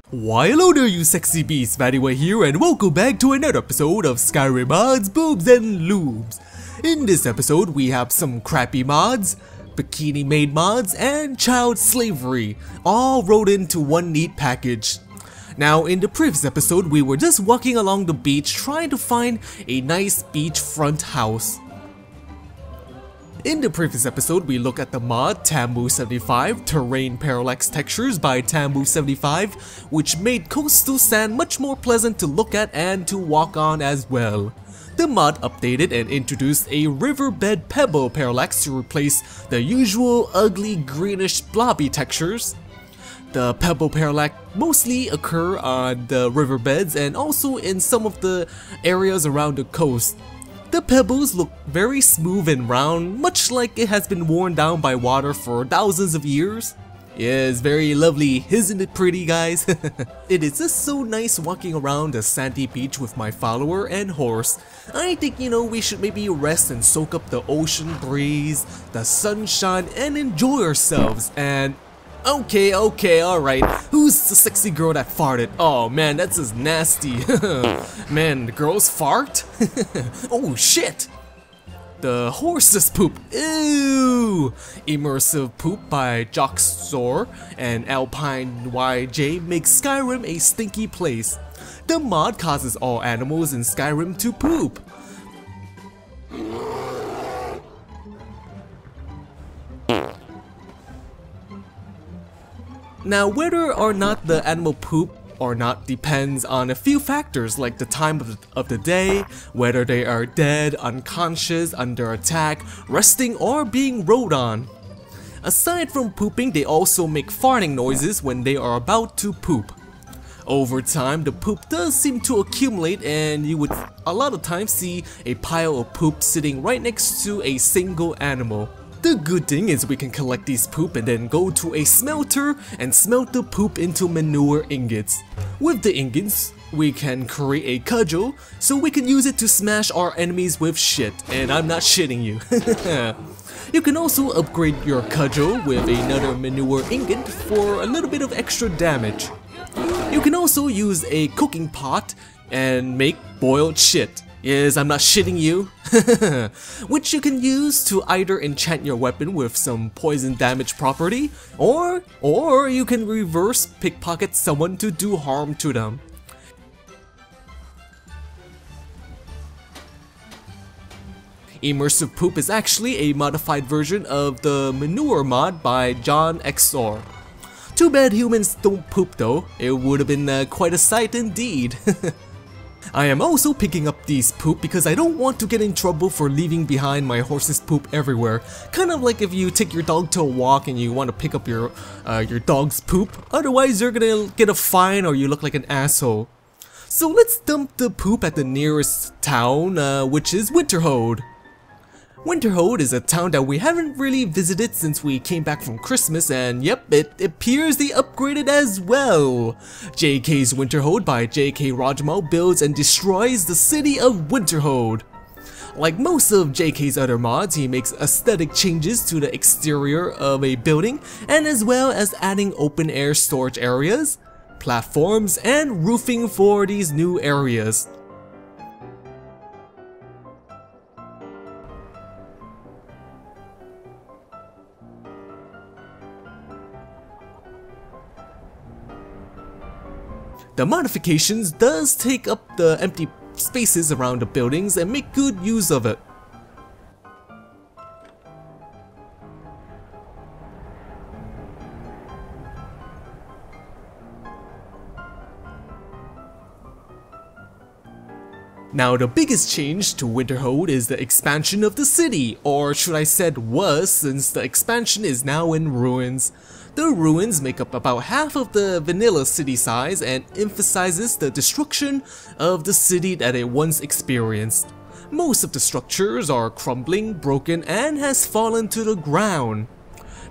Why hello there you sexy beasts, VatiWah here and welcome back to another episode of Skyrim mods, Boobs and Lubes. In this episode we have some crappy mods, Bikini Maid mods, and child slavery, all rolled into one neat package. Now in the previous episode we were just walking along the beach trying to find a nice beachfront house. In the previous episode, we looked at the mod Tambu75 Terrain Parallax Textures by Tambu75, which made coastal sand much more pleasant to look at and to walk on as well. The mod updated and introduced a riverbed pebble parallax to replace the usual ugly greenish blobby textures. The pebble parallax mostly occur on the riverbeds and also in some of the areas around the coast. The pebbles look very smooth and round, much like it has been worn down by water for thousands of years. Yes, very lovely, isn't it pretty guys? It is just so nice walking around the sandy beach with my follower and horse. I think we should maybe rest and soak up the ocean breeze, the sunshine, and enjoy ourselves and... Okay, alright. Who's the sexy girl that farted? Oh man, that's just nasty. Man, the girls fart? Oh shit! The horse's poop. Ew! Immersive Poop by Joxor and Alpine YJ makes Skyrim a stinky place. The mod causes all animals in Skyrim to poop. Now, whether or not the animal poop or not depends on a few factors like the time of the day, whether they are dead, unconscious, under attack, resting, or being rode on. Aside from pooping, they also make farting noises when they are about to poop. Over time, the poop does seem to accumulate and you would a lot of times see a pile of poop sitting right next to a single animal. The good thing is we can collect these poop and then go to a smelter and smelt the poop into manure ingots. With the ingots, we can create a cudgel so we can use it to smash our enemies with shit, and I'm not shitting you. You can also upgrade your cudgel with another manure ingot for a little bit of extra damage. You can also use a cooking pot and make boiled shit. Yes, I'm not shitting you. Which you can use to either enchant your weapon with some poison damage property, or you can reverse pickpocket someone to do harm to them. Immersive Poop is actually a modified version of the manure mod by John XR. Too bad humans don't poop though, it would have been quite a sight indeed. I am also picking up these poop because I don't want to get in trouble for leaving behind my horse's poop everywhere. Kind of like if you take your dog to a walk and you want to pick up your dog's poop. Otherwise you're gonna get a fine or you look like an asshole. So let's dump the poop at the nearest town, which is Winterhold. Winterhold is a town that we haven't really visited since we came back from Christmas, and yep, it appears they upgraded as well. JK's Winterhold by JK Rajmal builds and destroys the city of Winterhold. Like most of JK's other mods, he makes aesthetic changes to the exterior of a building, and as well as adding open air storage areas, platforms, and roofing for these new areas. The modifications does take up the empty spaces around the buildings and make good use of it. Now the biggest change to Winterhold is the expansion of the city, or should I said was, since the expansion is now in ruins. The ruins make up about half of the vanilla city size and emphasizes the destruction of the city that it once experienced. Most of the structures are crumbling, broken, and has fallen to the ground.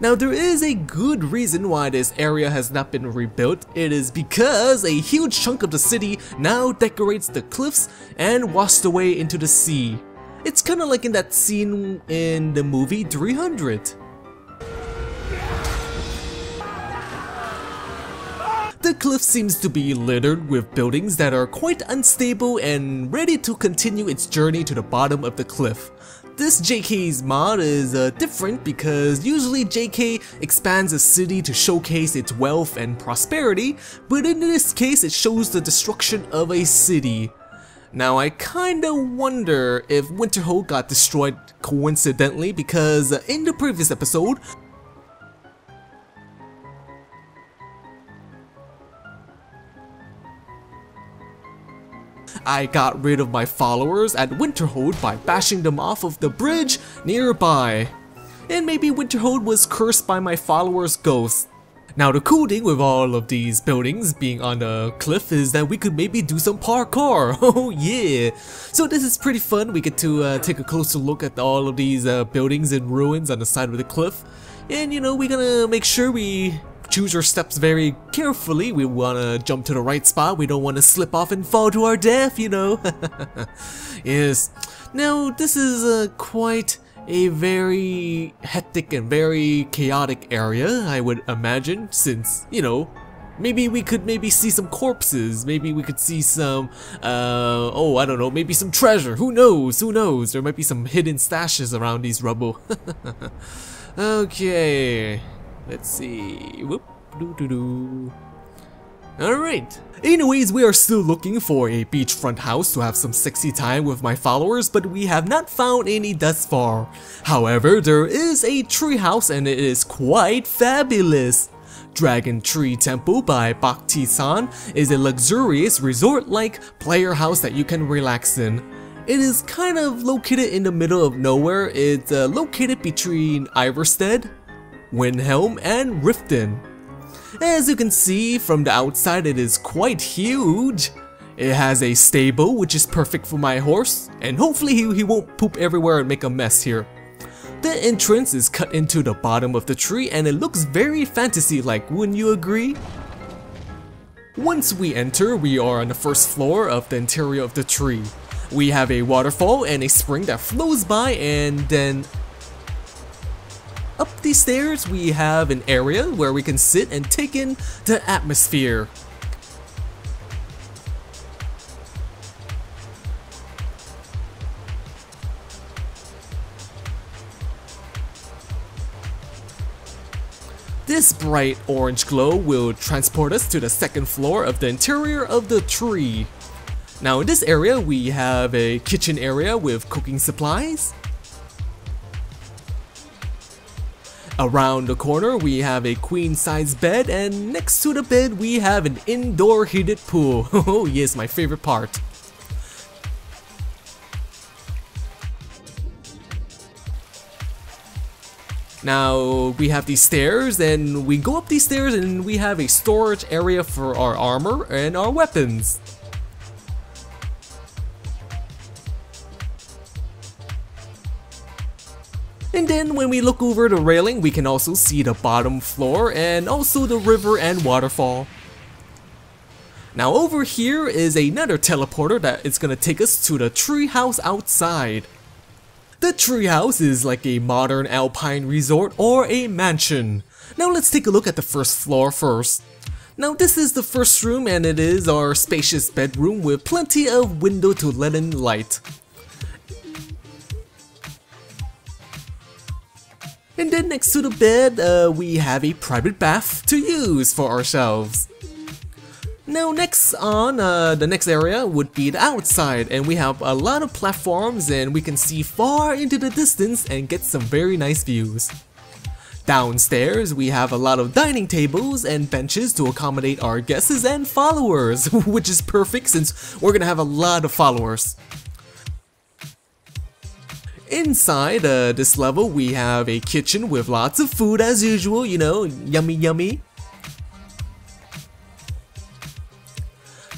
Now there is a good reason why this area has not been rebuilt. It is because a huge chunk of the city now decorates the cliffs and washed away into the sea. It's kinda like in that scene in the movie 300. The The cliff seems to be littered with buildings that are quite unstable and ready to continue its journey to the bottom of the cliff. This JK's mod is different because usually JK expands a city to showcase its wealth and prosperity, but in this case it shows the destruction of a city. Now I kinda wonder if Winterhold got destroyed coincidentally because in the previous episode, I got rid of my followers at Winterhold by bashing them off of the bridge nearby. And maybe Winterhold was cursed by my followers' ghosts. Now the cool thing with all of these buildings being on the cliff is that we could maybe do some parkour. Oh yeah! So this is pretty fun. We get to take a closer look at all of these buildings and ruins on the side of the cliff. And you know, we're gonna make sure we choose our steps very carefully. We wanna jump to the right spot. We don't wanna slip off and fall to our death, you know. Yes. Now this is quite a very hectic and very chaotic area, I would imagine, since, you know, maybe we could see some corpses, maybe we could see some, oh, I don't know, maybe some treasure, who knows, there might be some hidden stashes around these rubble. Okay, let's see, whoop, doo-doo-doo. Alright. Anyways, we are still looking for a beachfront house to have some sexy time with my followers, but we have not found any thus far. However, there is a tree house and it is quite fabulous. Dragon Tree Temple by Batty-san is a luxurious resort-like player house that you can relax in. It is kind of located in the middle of nowhere. It's located between Iverstead, Winhelm, and Riften. As you can see from the outside, it is quite huge. It has a stable which is perfect for my horse, and hopefully he won't poop everywhere and make a mess here. The entrance is cut into the bottom of the tree and it looks very fantasy-like, wouldn't you agree? Once we enter, we are on the first floor of the interior of the tree. We have a waterfall and a spring that flows by, and then up these stairs we have an area where we can sit and take in the atmosphere. This bright orange glow will transport us to the second floor of the interior of the tree. Now in this area we have a kitchen area with cooking supplies. Around the corner we have a queen-size bed, and next to the bed we have an indoor heated pool. Oh yes, my favorite part. Now we have these stairs, and we go up these stairs and we have a storage area for our armor and our weapons. And then when we look over the railing, we can also see the bottom floor and also the river and waterfall. Now over here is another teleporter that is gonna take us to the treehouse outside. The treehouse is like a modern alpine resort or a mansion. Now let's take a look at the first floor first. Now this is the first room, and it is our spacious bedroom with plenty of window to let in light. And then next to the bed, we have a private bath to use for ourselves. Now next on, the next area would be the outside, and we have a lot of platforms and we can see far into the distance and get some very nice views. Downstairs, we have a lot of dining tables and benches to accommodate our guests and followers, which is perfect since we're gonna have a lot of followers. Inside this level, we have a kitchen with lots of food as usual, you know, yummy yummy.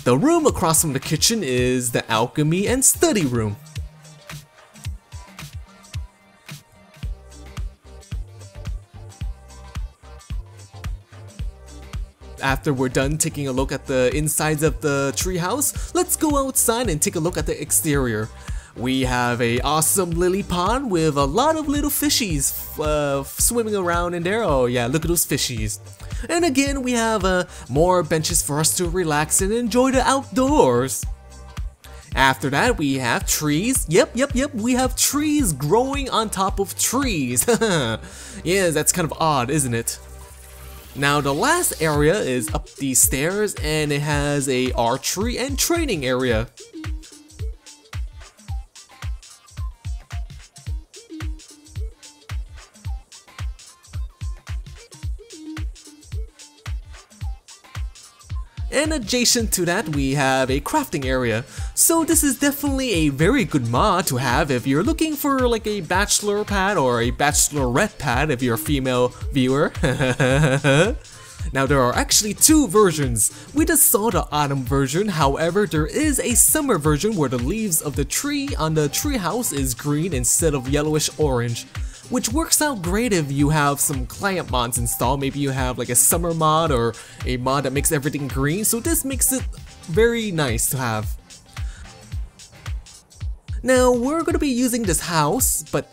The room across from the kitchen is the alchemy and study room. After we're done taking a look at the insides of the treehouse, let's go outside and take a look at the exterior. We have a awesome lily pond with a lot of little fishies swimming around in there. Oh yeah, look at those fishies. And again, we have more benches for us to relax and enjoy the outdoors. After that, we have trees. Yep, we have trees growing on top of trees. Yeah, that's kind of odd, isn't it? Now, the last area is up these stairs, and it has a archery and training area. And adjacent to that, we have a crafting area. So this is definitely a very good mod to have if you're looking for like a bachelor pad or a bachelorette pad if you're a female viewer. Now there are actually two versions. We just saw the autumn version, however there is a summer version where the leaves of the tree on the treehouse is green instead of yellowish orange, which works out great if you have some client mods installed. Maybe you have like a summer mod or a mod that makes everything green, so this makes it very nice to have. Now we're gonna be using this house, but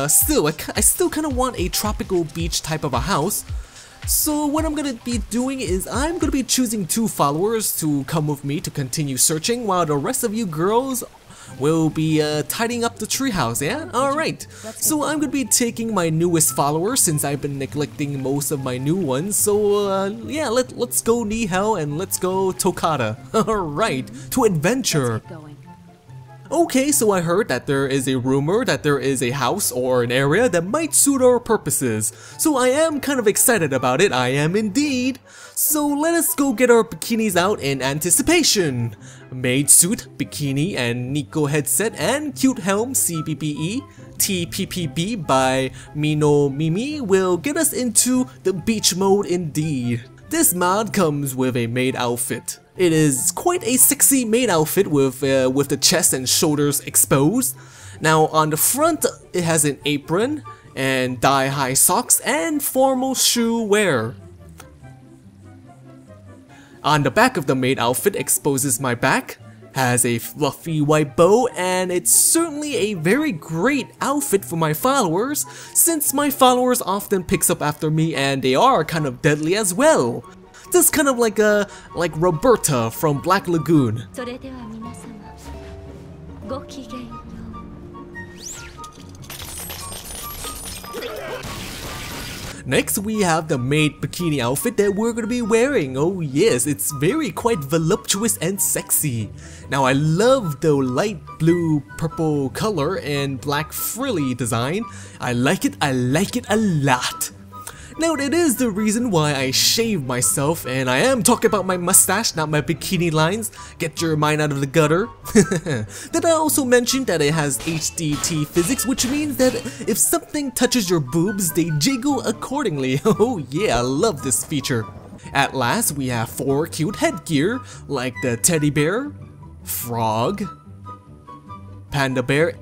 still, I still kind of want a tropical beach type of a house. So what I'm gonna be doing is I'm gonna be choosing 2 followers to come with me to continue searching, while the rest of you girls will be tidying up the treehouse, yeah? Alright, so I'm gonna be taking my newest follower since I've been neglecting most of my new ones, so yeah, let's go Nihel and let's go Tokata. Alright, to adventure! Okay, so I heard that there is a rumor that there is a house or an area that might suit our purposes. So I am kind of excited about it, I am indeed. So let us go get our bikinis out in anticipation. Maid suit, bikini, and Neko headset, and cute Helm CBBE, TBBP by Mino Mimi will get us into the beach mode indeed. This mod comes with a maid outfit. It is quite a sexy maid outfit with the chest and shoulders exposed. Now on the front, it has an apron and thigh-high socks and formal shoe wear. On the back of the maid outfit exposes my back, has a fluffy white bow, and it's certainly a very great outfit for my followers, since my followers often picks up after me and they are kind of deadly as well. Just kind of like Roberta from Black Lagoon. Next, we have the maid bikini outfit that we're gonna be wearing. Oh yes, it's quite voluptuous and sexy. Now I love the light blue purple color and black frilly design. I like it a lot. Now that is the reason why I shaved myself, and I am talking about my mustache, not my bikini lines. Get your mind out of the gutter. Then I also mentioned that it has HDT physics, which means that if something touches your boobs, they jiggle accordingly. Oh yeah, I love this feature. At last, we have 4 cute headgear, like the teddy bear, frog, panda bear,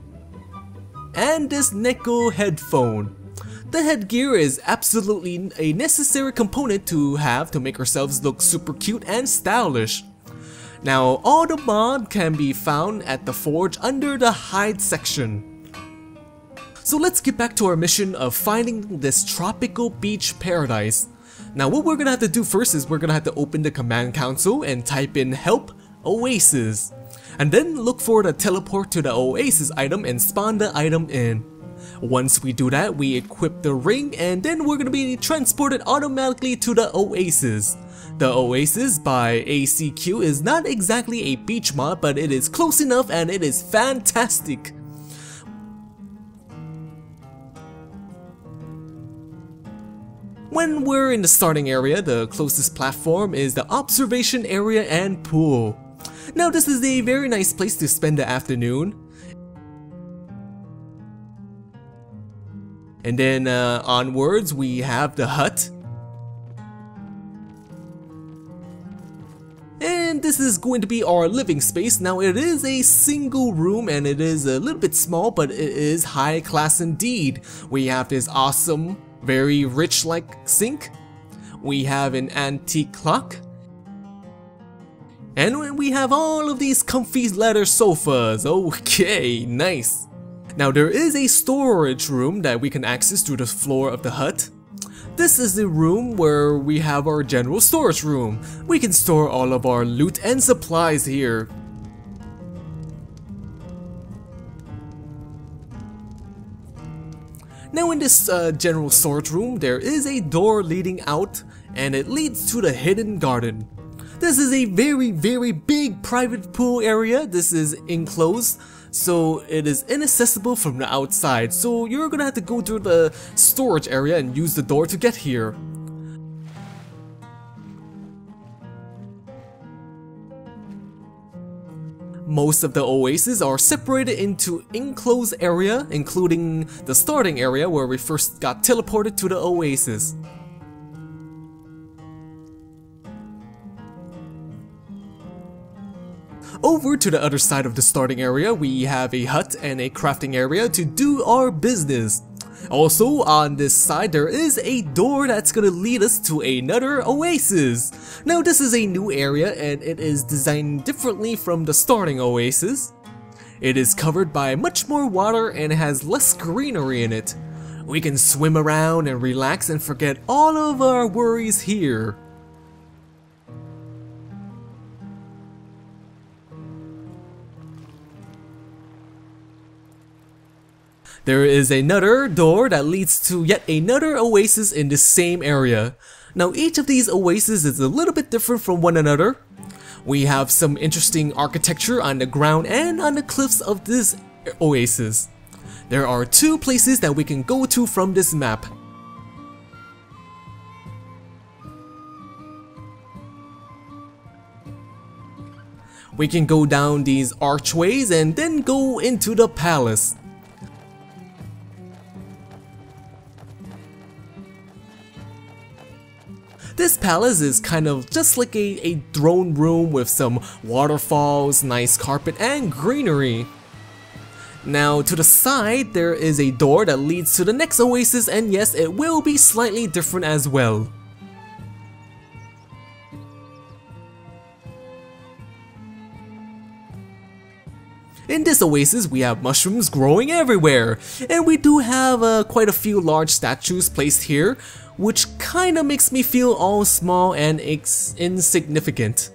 and this Neko headphone. The headgear is absolutely a necessary component to have to make ourselves look super cute and stylish. Now, all the mod can be found at the forge under the hide section. So let's get back to our mission of finding this tropical beach paradise. Now what we're gonna have to do first is we're gonna have to open the command console and type in help Oasis. And then look for the teleport to the Oasis item and spawn the item in. Once we do that, we equip the ring and then we're gonna be transported automatically to the Oasis. The Oasis by ACQ is not exactly a beach mod, but it is close enough and it is fantastic. When we're in the starting area, the closest platform is the observation area and pool. Now this is a very nice place to spend the afternoon. And then onwards we have the hut. And this is going to be our living space. Now it is a single room and it is a little bit small, but it is high class indeed. We have this awesome, very rich like sink. We have an antique clock. And we have all of these comfy leather sofas. Okay, nice. Now there is a storage room that we can access through the floor of the hut. This is the room where we have our general storage room. We can store all of our loot and supplies here. Now in this general storage room, there is a door leading out, and it leads to the hidden garden. This is a very big private pool area. This is enclosed, so it is inaccessible from the outside. So you're gonna have to go through the storage area and use the door to get here. Most of the oases are separated into enclosed area, including the starting area where we first got teleported to the oasis. Over to the other side of the starting area, we have a hut and a crafting area to do our business. Also, on this side, there is a door that's gonna lead us to another oasis. Now, this is a new area and it is designed differently from the starting oasis. It is covered by much more water and has less greenery in it. We can swim around and relax and forget all of our worries here. There is another door that leads to yet another oasis in the same area. Now each of these oases is a little bit different from one another. We have some interesting architecture on the ground and on the cliffs of this oasis. There are two places that we can go to from this map. We can go down these archways and then go into the palace. This palace is kind of just like a throne room with some waterfalls, nice carpet, and greenery. Now to the side there is a door that leads to the next oasis, and yes, it will be slightly different as well. In this oasis, we have mushrooms growing everywhere, and we do have quite a few large statues placed here, which kinda makes me feel all small and insignificant.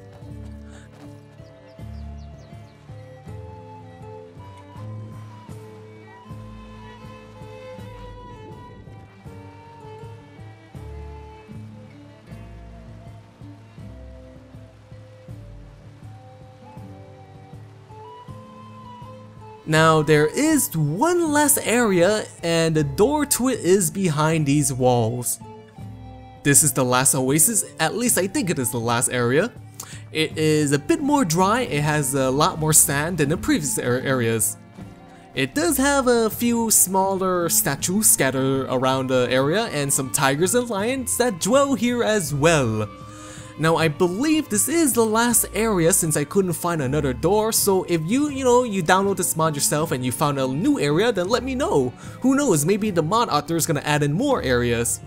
Now there is one last area, and the door to it is behind these walls. This is the last oasis, at least I think it is the last area. It is a bit more dry, it has a lot more sand than the previous areas. It does have a few smaller statues scattered around the area and some tigers and lions that dwell here as well. Now I believe this is the last area since I couldn't find another door, so if you download this mod yourself and you found a new area, then let me know. Who knows, maybe the mod author is gonna add in more areas.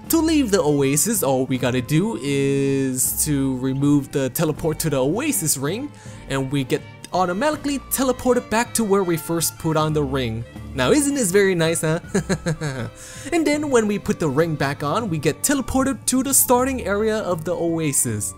To leave the oasis, all we gotta do is to remove the teleport to the oasis ring, and we get automatically teleported back to where we first put on the ring. Now isn't this very nice, huh? And then when we put the ring back on, we get teleported to the starting area of the oasis.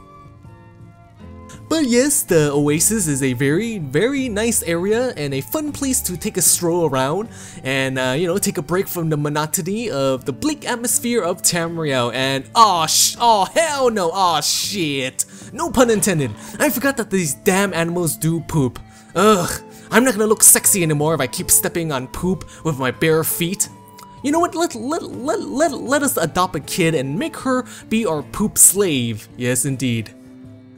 But yes, the oasis is a very nice area and a fun place to take a stroll around and take a break from the monotony of the bleak atmosphere of Tamriel. And oh hell no, oh shit, no pun intended, I forgot that these damn animals do poop. Ugh, I'm not gonna look sexy anymore if I keep stepping on poop with my bare feet. You know what, let us adopt a kid and make her be our poop slave. Yes indeed.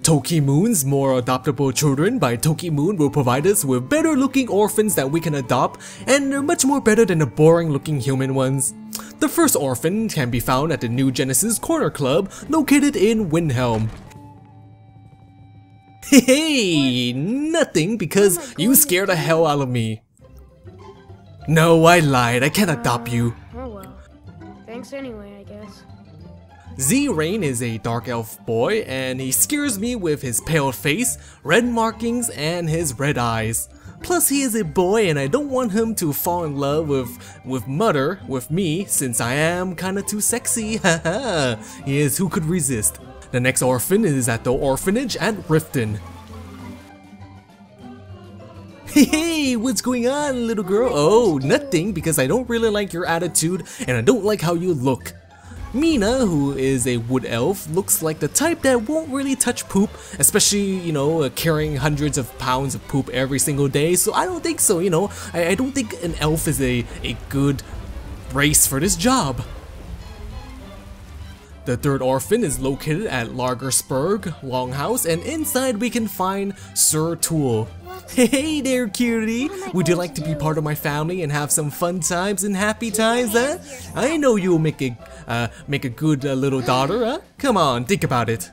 Tokkimoon's More Adoptable Children by Tokkimoon will provide us with better looking orphans that we can adopt, and they're much more better than the boring looking human ones. The first orphan can be found at the New Genesis Corner Club located in Winterhold. Hey, nothing, because you scared the hell out of me. No, I lied, I can't adopt you. Oh well. Thanks anyway, I guess. Z-Rain is a dark elf boy, and he scares me with his pale face, red markings, and his red eyes. Plus he is a boy and I don't want him to fall in love with me, since I am kinda too sexy. Haha. Yes, who could resist? The next orphan is at the orphanage at Riften. Hey, what's going on, little girl? Oh, nothing, because I don't really like your attitude and I don't like how you look. Mina, who is a wood elf, looks like the type that won't really touch poop, especially, you know, carrying hundreds of pounds of poop every single day, so I don't think so, you know. I don't think an elf is a good race for this job. The third orphan is located at Lagersburg Longhouse, and inside we can find Sir Tool. Hey there, cutie! Would you like to be part of my family and have some fun times and happy times, huh? I know you'll make a good little daughter, huh? Come on, think about it.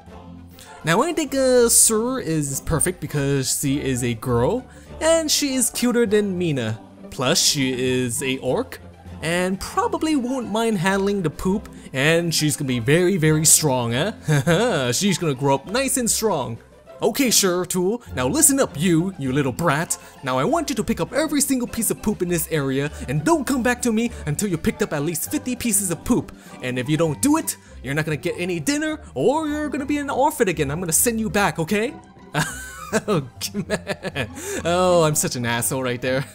Now I think Sir is perfect because she is a girl, and she is cuter than Mina. Plus, she is a orc, and probably won't mind handling the poop, and she's gonna be very, very strong, huh? She's gonna grow up nice and strong. Okay, sure, Tool. Now listen up, you little brat. Now I want you to pick up every single piece of poop in this area, and don't come back to me until you picked up at least 50 pieces of poop. And if you don't do it, you're not gonna get any dinner, or you're gonna be an orphan again. I'm gonna send you back, okay? Oh, man. Oh, I'm such an asshole right there.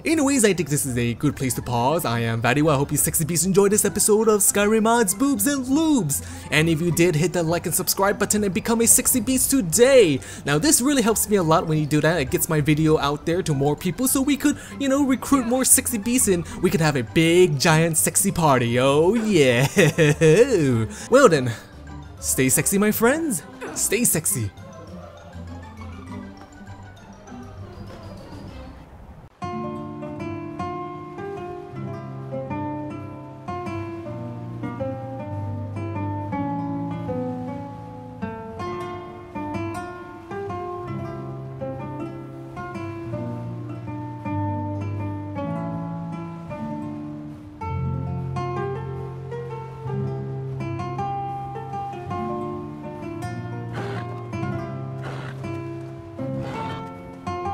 Anyways, I think this is a good place to pause. I am VatiWah. I hope you sexy beasts enjoyed this episode of Skyrim Mods, Boobs and Lubes. And if you did, hit that like and subscribe button and become a sexy beast today. Now this really helps me a lot when you do that. It gets my video out there to more people so we could, you know, recruit more sexy beasts and we could have a big giant sexy party. Oh yeah. Well then, stay sexy my friends. Stay sexy.